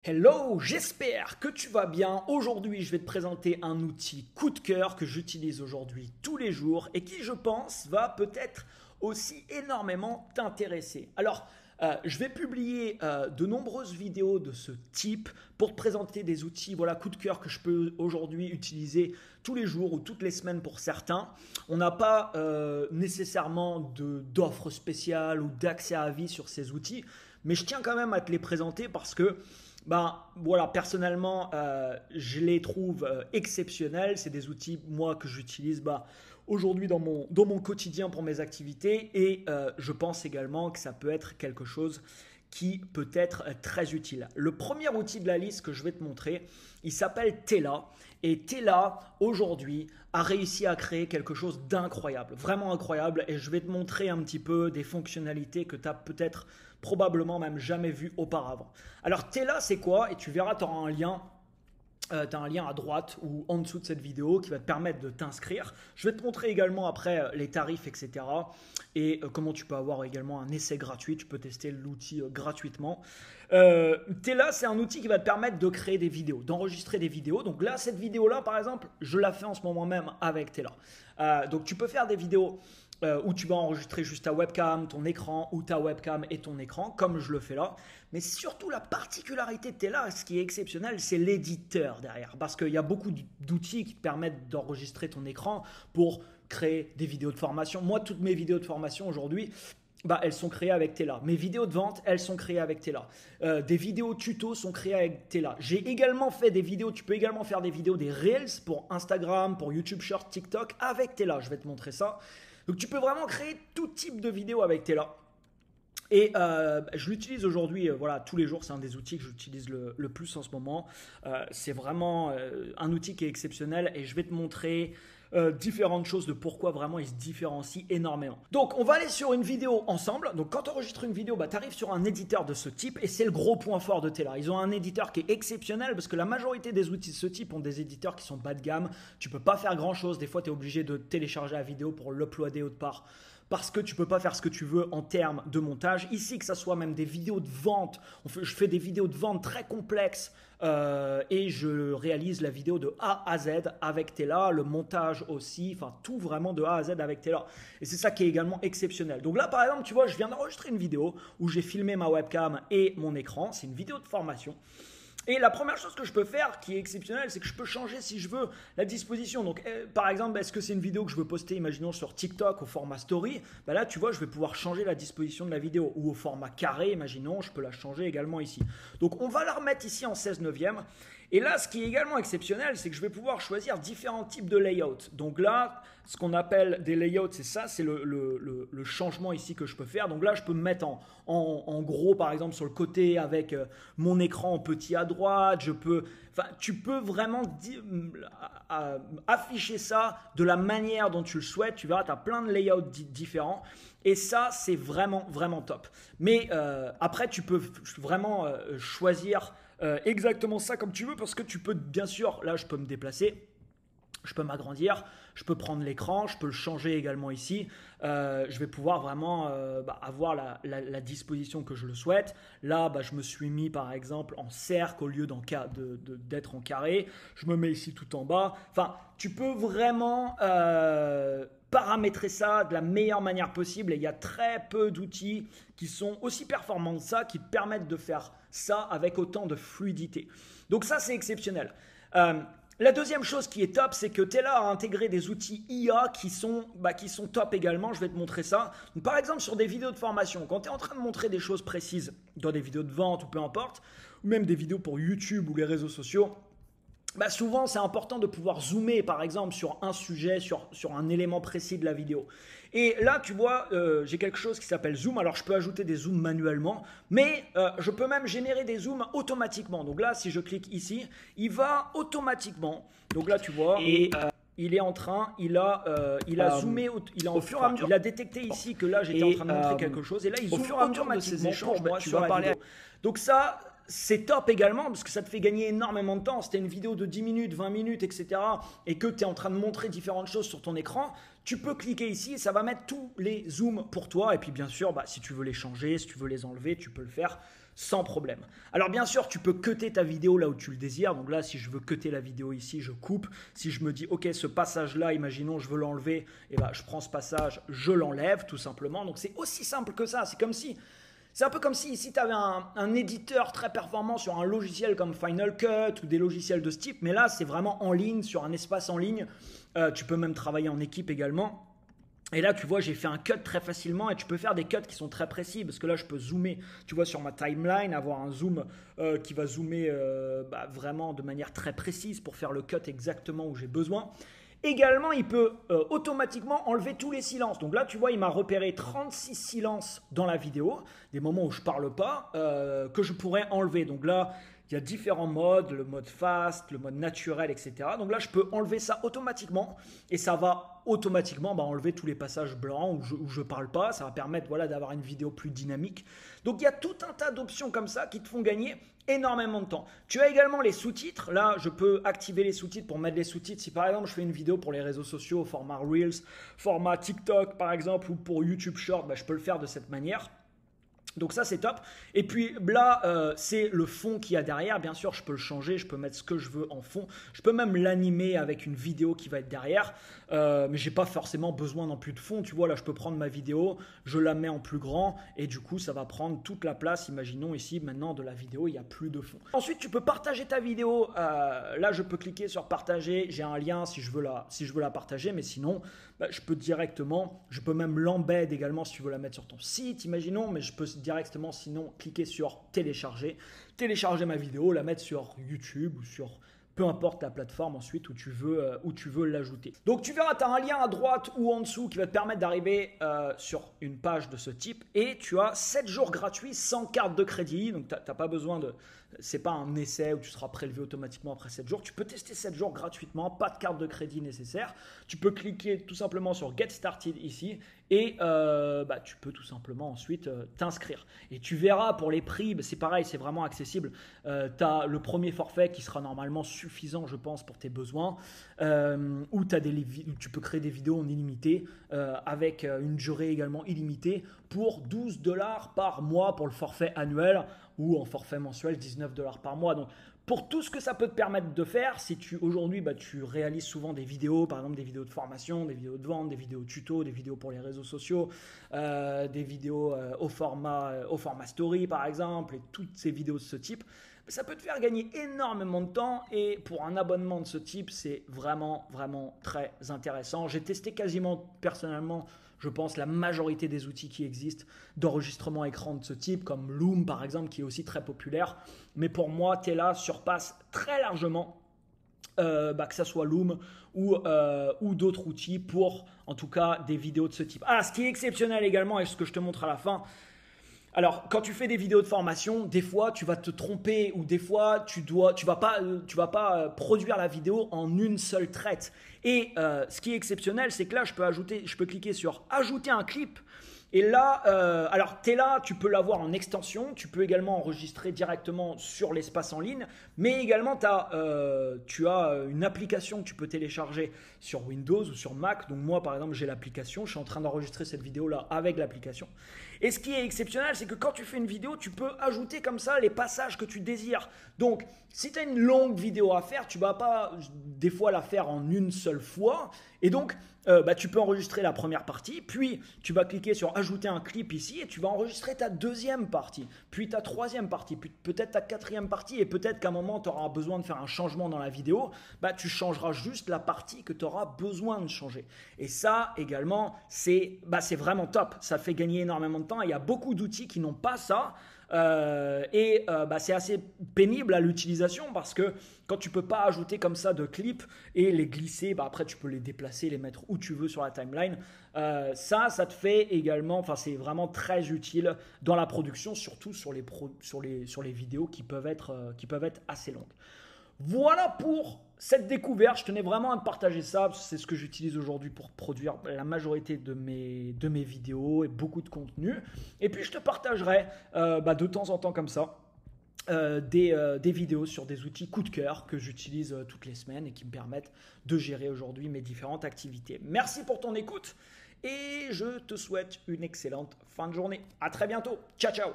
Hello, j'espère que tu vas bien. Aujourd'hui, je vais te présenter un outil coup de cœur que j'utilise aujourd'hui tous les jours et qui, je pense, va peut-être aussi énormément t'intéresser. Alors, je vais publier de nombreuses vidéos de ce type pour te présenter des outils, voilà, coup de cœur que je peux aujourd'hui utiliser tous les jours ou toutes les semaines pour certains. On n'a pas nécessairement d'offres spéciales ou d'accès à vie sur ces outils, mais je tiens quand même à te les présenter parce que ben voilà, personnellement, je les trouve exceptionnels. C'est des outils, moi, que j'utilise aujourd'hui dans mon quotidien pour mes activités. Et je pense également que ça peut être quelque chose qui peut être très utile. Le premier outil de la liste que je vais te montrer, il s'appelle Tela. Et Tela, aujourd'hui, a réussi à créer quelque chose d'incroyable, vraiment incroyable. Et je vais te montrer un petit peu des fonctionnalités que tu as peut-être probablement même jamais vues auparavant. Alors Tela, c'est quoi? Et tu verras, tu auras un lien. Tu as un lien à droite ou en dessous de cette vidéo qui va te permettre de t'inscrire. Je vais te montrer également après les tarifs, etc. Et comment tu peux avoir également un essai gratuit. Tu peux tester l'outil gratuitement. Tela, c'est un outil qui va te permettre de créer des vidéos, d'enregistrer des vidéos. Donc là, cette vidéo-là, par exemple, je la fais en ce moment même avec Tela. Donc tu peux faire des vidéos où tu vas enregistrer juste ta webcam, ton écran, ou ta webcam et ton écran, comme je le fais là. Mais surtout, la particularité de Tela, ce qui est exceptionnel, c'est l'éditeur derrière. Parce qu'il y a beaucoup d'outils qui te permettent d'enregistrer ton écran pour créer des vidéos de formation. Moi, toutes mes vidéos de formation aujourd'hui, elles sont créées avec Tela. Mes vidéos de vente, elles sont créées avec Tela. Des vidéos tutos sont créées avec Tela. J'ai également fait des vidéos, tu peux également faire des vidéos, des Reels pour Instagram, pour YouTube Short, TikTok avec Tela. Je vais te montrer ça. Donc tu peux vraiment créer tout type de vidéos avec Tela. Et je l'utilise aujourd'hui, voilà, tous les jours. C'est un des outils que j'utilise le plus en ce moment. C'est vraiment un outil qui est exceptionnel et je vais te montrer différentes choses de pourquoi vraiment il se différencie énormément. Donc on va aller sur une vidéo ensemble. Donc quand tu enregistres une vidéo, tu arrives sur un éditeur de ce type et c'est le gros point fort de Tela. Ils ont un éditeur qui est exceptionnel parce que la majorité des outils de ce type ont des éditeurs qui sont bas de gamme. Tu peux pas faire grand chose. Des fois tu es obligé de télécharger la vidéo pour l'uploader autre part, parce que tu peux pas faire ce que tu veux en termes de montage. Ici, que ça soit même des vidéos de vente, je fais des vidéos de vente très complexes et je réalise la vidéo de A à Z avec Tela, le montage aussi, enfin tout vraiment de A à Z avec Tela. Et c'est ça qui est également exceptionnel. Donc là, par exemple, tu vois, je viens d'enregistrer une vidéo où j'ai filmé ma webcam et mon écran. C'est une vidéo de formation. Et la première chose que je peux faire, qui est exceptionnelle, c'est que je peux changer, si je veux, la disposition. Donc, par exemple, est-ce que c'est une vidéo que je veux poster, imaginons, sur TikTok au format story? Là, tu vois, je vais pouvoir changer la disposition de la vidéo. Ou au format carré, imaginons, je peux la changer également ici. Donc, on va la remettre ici en 16/9. Et là, ce qui est également exceptionnel, c'est que je vais pouvoir choisir différents types de layout. Donc là, ce qu'on appelle des layouts, c'est ça, c'est le changement ici que je peux faire. Donc là, je peux me mettre en gros, par exemple, sur le côté avec mon écran en petit à droite. Tu peux vraiment afficher ça de la manière dont tu le souhaites. Tu verras, tu as plein de layouts différents. Et ça, c'est vraiment, vraiment top. Mais après, tu peux vraiment choisir exactement ça comme tu veux, parce que tu peux, bien sûr, là je peux me déplacer, je peux m'agrandir, je peux prendre l'écran, je peux le changer également ici. Je vais pouvoir vraiment avoir la disposition que je le souhaite. Là, je me suis mis par exemple en cercle au lieu d'être en carré. Je me mets ici tout en bas. Enfin, tu peux vraiment paramétrer ça de la meilleure manière possible. Et il y a très peu d'outils qui sont aussi performants que ça, qui te permettent de faire ça avec autant de fluidité. Donc ça, c'est exceptionnel. La deuxième chose qui est top, c'est que Tela a intégré des outils IA qui sont top également. Je vais te montrer ça. Donc, par exemple, sur des vidéos de formation, quand tu es en train de montrer des choses précises dans des vidéos de vente ou peu importe, ou même des vidéos pour YouTube ou les réseaux sociaux, souvent, c'est important de pouvoir zoomer, par exemple, sur un sujet, sur un élément précis de la vidéo. Et là, tu vois, j'ai quelque chose qui s'appelle Zoom. Alors, je peux ajouter des zooms manuellement, mais je peux même générer des zooms automatiquement. Donc là, si je clique ici, il va automatiquement. Donc là, tu vois, et il est en train, il a zoomé, au fur et à mesure, il a détecté ici que là, j'étais en train de montrer quelque chose. Et là, il zoome automatiquement de ces échanges sur la vidéo. Donc ça, c'est top également parce que ça te fait gagner énormément de temps. Si tu as une vidéo de 10 minutes, 20 minutes, etc. et que tu es en train de montrer différentes choses sur ton écran, tu peux cliquer ici et ça va mettre tous les zooms pour toi. Et puis bien sûr, si tu veux les changer, si tu veux les enlever, tu peux le faire sans problème. Alors bien sûr, tu peux cutter ta vidéo là où tu le désires. Donc là, si je veux cutter la vidéo ici, je coupe. Si je me dis, ok, ce passage-là, imaginons, je veux l'enlever, et ben, je prends ce passage, je l'enlève tout simplement. Donc c'est aussi simple que ça. C'est un peu comme si ici tu avais un éditeur très performant sur un logiciel comme Final Cut ou des logiciels de ce type. Mais là, c'est vraiment en ligne, sur un espace en ligne. Tu peux même travailler en équipe également. Et là, tu vois, j'ai fait un cut très facilement et tu peux faire des cuts qui sont très précis parce que là, je peux zoomer, tu vois, sur ma timeline, avoir un zoom qui va zoomer vraiment de manière très précise pour faire le cut exactement où j'ai besoin. Également, il peut automatiquement enlever tous les silences. Donc là, tu vois, il m'a repéré 36 silences dans la vidéo, des moments où je ne parle pas, que je pourrais enlever. Donc là, il y a différents modes, le mode fast, le mode naturel, etc. Donc là, je peux enlever ça automatiquement et ça va automatiquement enlever tous les passages blancs où je ne parle pas. Ça va permettre d'avoir une vidéo plus dynamique. Donc il y a tout un tas d'options comme ça qui te font gagner énormément de temps. Tu as également les sous-titres. Là, je peux activer les sous-titres pour mettre les sous-titres. Si par exemple, je fais une vidéo pour les réseaux sociaux, format Reels, format TikTok par exemple, ou pour YouTube Short, je peux le faire de cette manière. Donc ça c'est top. Et puis là c'est le fond qu'il y a derrière. Bien sûr je peux le changer, je peux mettre ce que je veux en fond. Je peux même l'animer avec une vidéo qui va être derrière. Mais j'ai pas forcément besoin non plus de fond. Tu vois là je peux prendre ma vidéo, je la mets en plus grand et du coup ça va prendre toute la place. Imaginons ici maintenant de la vidéo il n'y a plus de fond. Ensuite tu peux partager ta vidéo. Là je peux cliquer sur partager. J'ai un lien si je veux la partager. Mais sinon je peux directement, je peux même l'embed également si tu veux la mettre sur ton site. Imaginons, mais je peux directement sinon cliquer sur télécharger ma vidéo, la mettre sur YouTube ou sur peu importe la plateforme ensuite où tu veux l'ajouter. Donc tu verras, tu as un lien à droite ou en dessous qui va te permettre d'arriver sur une page de ce type et tu as 7 jours gratuits sans carte de crédit. Donc tu n'as pas besoin de... C'est pas un essai où tu seras prélevé automatiquement après 7 jours. Tu peux tester 7 jours gratuitement, pas de carte de crédit nécessaire. Tu peux cliquer tout simplement sur Get Started ici et tu peux tout simplement ensuite t'inscrire. Et tu verras pour les prix, c'est pareil, c'est vraiment accessible. Tu as le premier forfait qui sera normalement suffisant, je pense, pour tes besoins. Où tu peux créer des vidéos en illimité avec une durée également illimitée pour 12 $ par mois pour le forfait annuel ou en forfait mensuel 19 $ par mois. Donc pour tout ce que ça peut te permettre de faire, si aujourd'hui tu réalises souvent des vidéos, par exemple des vidéos de formation, des vidéos de vente, des vidéos tuto, des vidéos pour les réseaux sociaux, des vidéos au format story par exemple, et toutes ces vidéos de ce type, ça peut te faire gagner énormément de temps et pour un abonnement de ce type, c'est vraiment, vraiment très intéressant. J'ai testé quasiment personnellement, je pense, la majorité des outils qui existent d'enregistrement écran de ce type, comme Loom par exemple, qui est aussi très populaire. Mais pour moi, Tela surpasse très largement que ça soit Loom ou d'autres outils pour, en tout cas, des vidéos de ce type. Ah, ce qui est exceptionnel également, et ce que je te montre à la fin, alors, quand tu fais des vidéos de formation, des fois, tu vas te tromper ou des fois, tu vas pas produire la vidéo en une seule traite. Et ce qui est exceptionnel, c'est que là, je peux cliquer sur « Ajouter un clip ». Et là, alors Tela, tu peux l'avoir en extension, tu peux également enregistrer directement sur l'espace en ligne, mais également tu as une application que tu peux télécharger sur Windows ou sur Mac. Donc moi par exemple j'ai l'application, je suis en train d'enregistrer cette vidéo là avec l'application. Et ce qui est exceptionnel, c'est que quand tu fais une vidéo, tu peux ajouter comme ça les passages que tu désires. Donc si tu as une longue vidéo à faire, tu ne vas pas des fois la faire en une seule fois. Et donc tu peux enregistrer la première partie, puis tu vas cliquer sur ajouter un clip ici et tu vas enregistrer ta deuxième partie, puis ta troisième partie, puis peut-être ta quatrième partie et peut-être qu'à un moment tu auras besoin de faire un changement dans la vidéo, tu changeras juste la partie que tu auras besoin de changer. Et ça également, c'est vraiment top, ça fait gagner énormément de temps. Il y a beaucoup d'outils qui n'ont pas ça. C'est assez pénible à l'utilisation parce que quand tu peux pas ajouter comme ça de clips et les glisser, après tu peux les déplacer, les mettre où tu veux sur la timeline. Ça te fait également, c'est vraiment très utile dans la production, surtout sur les vidéos qui peuvent être assez longues. Voilà pour cette découverte, je tenais vraiment à te partager ça, c'est ce que j'utilise aujourd'hui pour produire la majorité de mes vidéos et beaucoup de contenu. Et puis je te partagerai de temps en temps comme ça des vidéos sur des outils coup de cœur que j'utilise toutes les semaines et qui me permettent de gérer aujourd'hui mes différentes activités. Merci pour ton écoute et je te souhaite une excellente fin de journée. À très bientôt, ciao ciao.